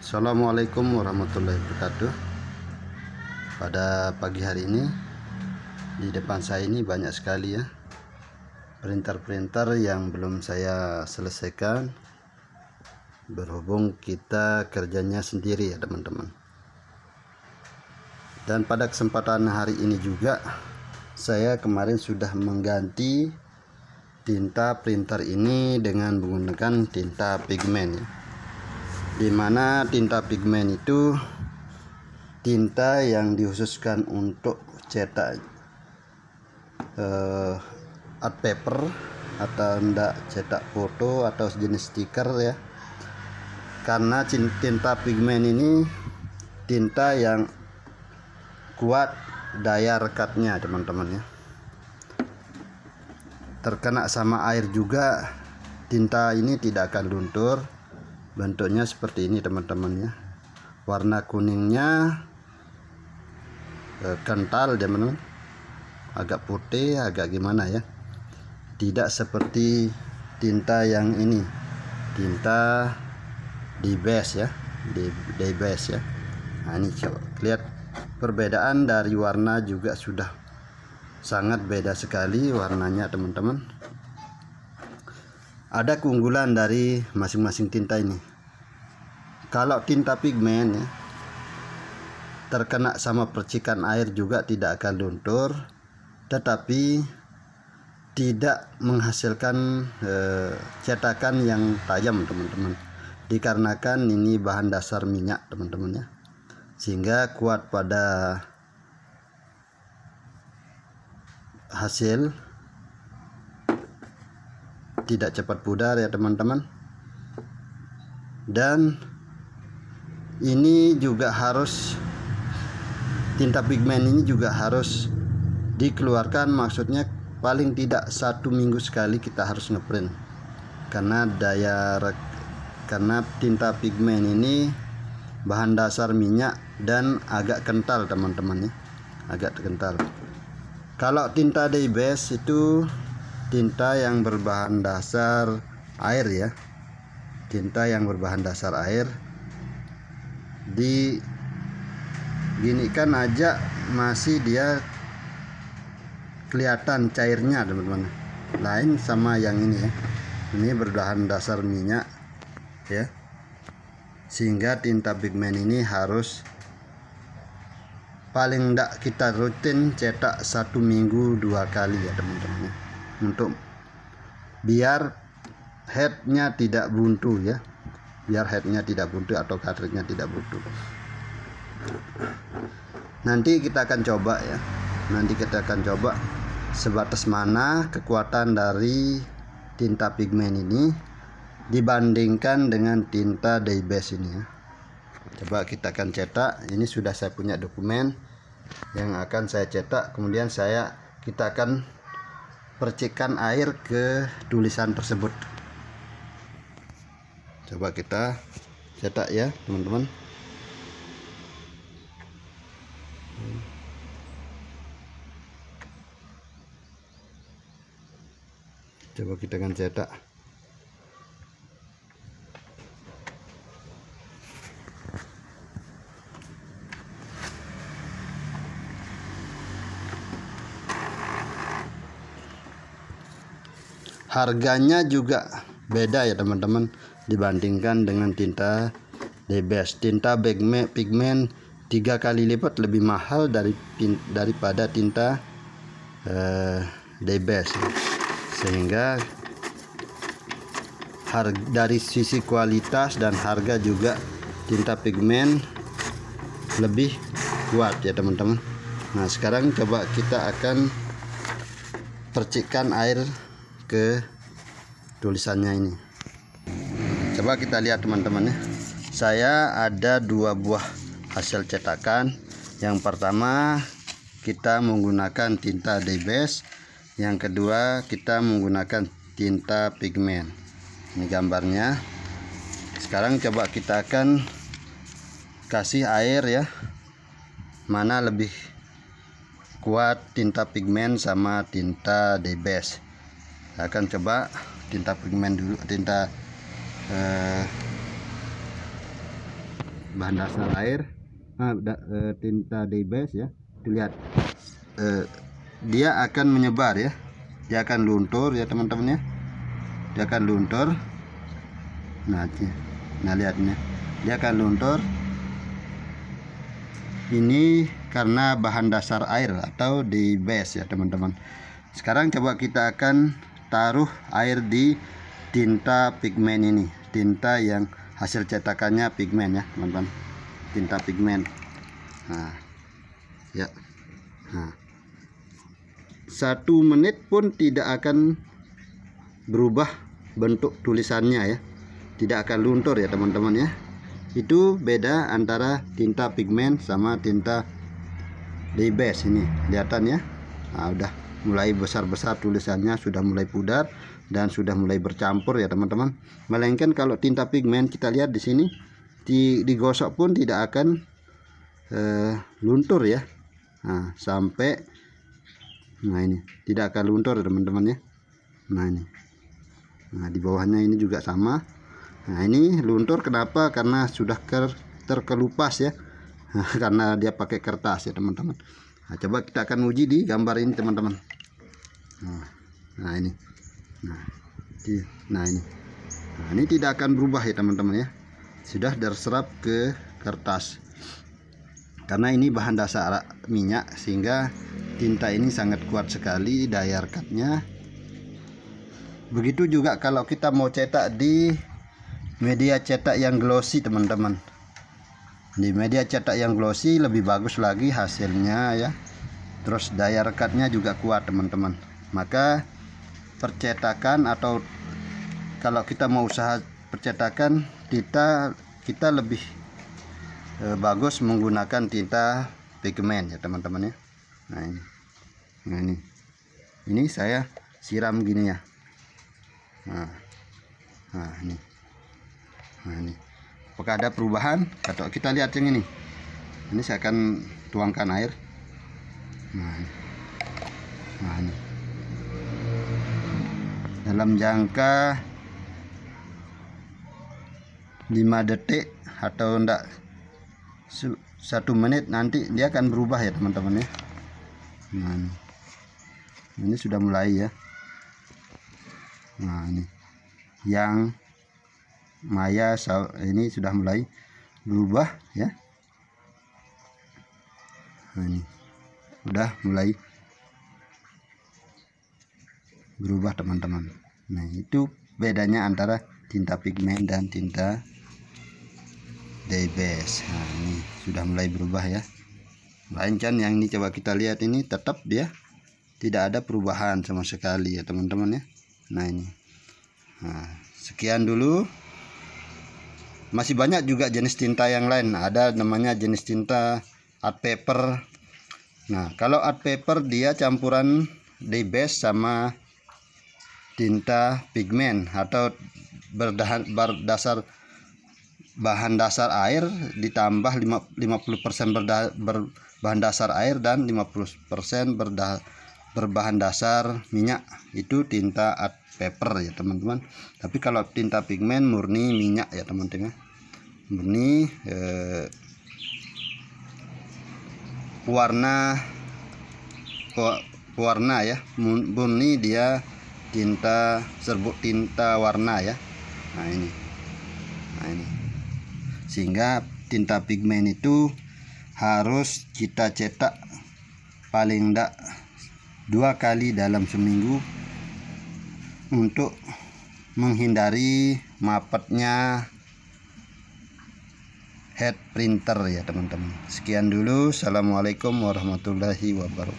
Assalamualaikum warahmatullahi wabarakatuh. Pada pagi hari ini di depan saya ini banyak sekali ya printer-printer yang belum saya selesaikan, berhubung kita kerjanya sendiri ya teman-teman. Dan pada kesempatan hari ini juga saya kemarin sudah mengganti tinta printer ini dengan menggunakan tinta pigmen ya. Dimana tinta pigmen itu tinta yang dikhususkan untuk cetak art paper atau enggak cetak foto atau jenis stiker ya. Karena tinta pigmen ini tinta yang kuat daya rekatnya teman-teman ya. Terkena sama air juga tinta ini tidak akan luntur. Bentuknya seperti ini teman-teman ya. Warna kuningnya kental teman-teman, agak putih, agak gimana ya, tidak seperti tinta yang ini, tinta D-base ya, D-base ya. Nah ini coba lihat perbedaan dari warna juga sudah sangat beda sekali warnanya teman-teman. Ada keunggulan dari masing-masing tinta ini. Kalau tinta pigmen ya, terkena sama percikan air juga tidak akan luntur, tetapi tidak menghasilkan cetakan yang tajam teman-teman, dikarenakan ini bahan dasar minyak teman-teman ya, sehingga kuat pada hasil, tidak cepat pudar ya teman-teman. Dan ini juga harus, tinta pigmen ini juga harus dikeluarkan, maksudnya paling tidak 1 minggu sekali kita harus ngeprint, karena karena tinta pigmen ini bahan dasar minyak dan agak kental teman-teman ya, agak kental. Kalau tinta D-base itu tinta yang berbahan dasar air ya, tinta yang berbahan dasar air, diginikan aja masih dia kelihatan cairnya teman-teman. Lain sama yang ini ya, ini berbahan dasar minyak ya, sehingga tinta pigmen ini harus paling enggak kita rutin cetak 1 minggu 2 kali ya teman-teman, untuk biar headnya tidak buntu ya, biar headnya tidak buntu atau cartridge-nya tidak buntu. Nanti kita akan coba ya, nanti kita akan coba sebatas mana kekuatan dari tinta pigmen ini dibandingkan dengan tinta D-base ini ya. Coba kita akan cetak. Ini sudah saya punya dokumen yang akan saya cetak, kemudian kita akan percikan air ke tulisan tersebut. Coba kita cetak ya teman-teman. Coba kita akan cetak. Harganya juga beda ya teman-teman dibandingkan dengan tinta D-base. Tinta pigmen 3 kali lipat lebih mahal daripada tinta D-base, sehingga dari sisi kualitas dan harga juga tinta pigmen lebih kuat ya teman-teman. Nah sekarang coba kita akan percikan air ke tulisannya ini. Coba kita lihat teman-teman ya. Saya ada 2 buah hasil cetakan. Yang pertama kita menggunakan tinta D-base, yang kedua kita menggunakan tinta pigmen. Ini gambarnya. Sekarang coba kita akan kasih air ya, mana lebih kuat tinta pigmen sama tinta D-base. Saya akan coba tinta pigmen dulu, tinta bahan dasar air, tinta dye base ya. Dilihat dia akan menyebar ya, dia akan luntur ya teman-teman ya, dia akan luntur. Nah lihatnya, dia akan luntur. Ini karena bahan dasar air atau dye base ya teman-teman. Sekarang coba kita akan taruh air di tinta pigmen ini, tinta yang hasil cetakannya pigmen ya teman-teman, tinta pigmen. Nah ya, 1 menit pun tidak akan berubah bentuk tulisannya ya, tidak akan luntur ya teman-teman ya. Itu beda antara tinta pigmen sama tinta dye base. Ini kelihatan ya. Nah, udah mulai besar-besar tulisannya, sudah mulai pudar dan sudah mulai bercampur ya teman-teman. Melainkan kalau tinta pigmen kita lihat di sini, digosok pun tidak akan luntur ya. Nah, sampai ini tidak akan luntur teman-teman ya. Nah ini, di bawahnya ini juga sama. Nah ini luntur kenapa? Karena sudah terkelupas ya. Karena dia pakai kertas ya teman-teman. Nah, coba kita akan uji di gambar ini teman-teman. Nah ini, nah ini tidak akan berubah ya teman-teman ya. Sudah terserap ke kertas. Karena ini bahan dasar minyak, sehingga tinta ini sangat kuat sekali daya rekatnya. Begitu juga kalau kita mau cetak di media cetak yang glossy teman-teman. Di media cetak yang glossy lebih bagus lagi hasilnya ya. Terus daya rekatnya juga kuat teman-teman. Maka percetakan, atau kalau kita mau usaha percetakan, kita lebih bagus menggunakan tinta pigmen ya teman-teman ya. Nah ini saya siram gini ya. Nah ini, apakah ada perubahan? Atau kita lihat yang ini saya akan tuangkan air. Nah ini dalam jangka 5 detik atau enggak 1 menit, nanti dia akan berubah ya teman-teman ya. Nah ini sudah mulai ya. Nah ini yang maya ini sudah mulai berubah ya. Nah ini udah mulai berubah teman-teman. Nah itu bedanya antara tinta pigmen dan tinta dye base. Nah ini sudah mulai berubah ya. Melainkan yang ini coba kita lihat, ini tetap dia tidak ada perubahan sama sekali ya teman-teman ya. Nah ini, sekian dulu. Masih banyak juga jenis tinta yang lain. Ada namanya jenis tinta art paper. Nah kalau art paper dia campuran dye base sama tinta pigmen, atau berdasar bahan dasar air ditambah 50% berbahan dasar air dan 50% berbahan dasar minyak. Itu tinta art paper ya teman-teman. Tapi kalau tinta pigmen murni minyak ya teman-teman, murni warna ya, murni dia tinta serbuk tinta warna ya. Nah ini sehingga tinta pigmen itu harus kita cetak paling enggak 2 kali dalam seminggu untuk menghindari mapetnya head printer ya teman-teman. Sekian dulu. Assalamualaikum warahmatullahi wabarakatuh.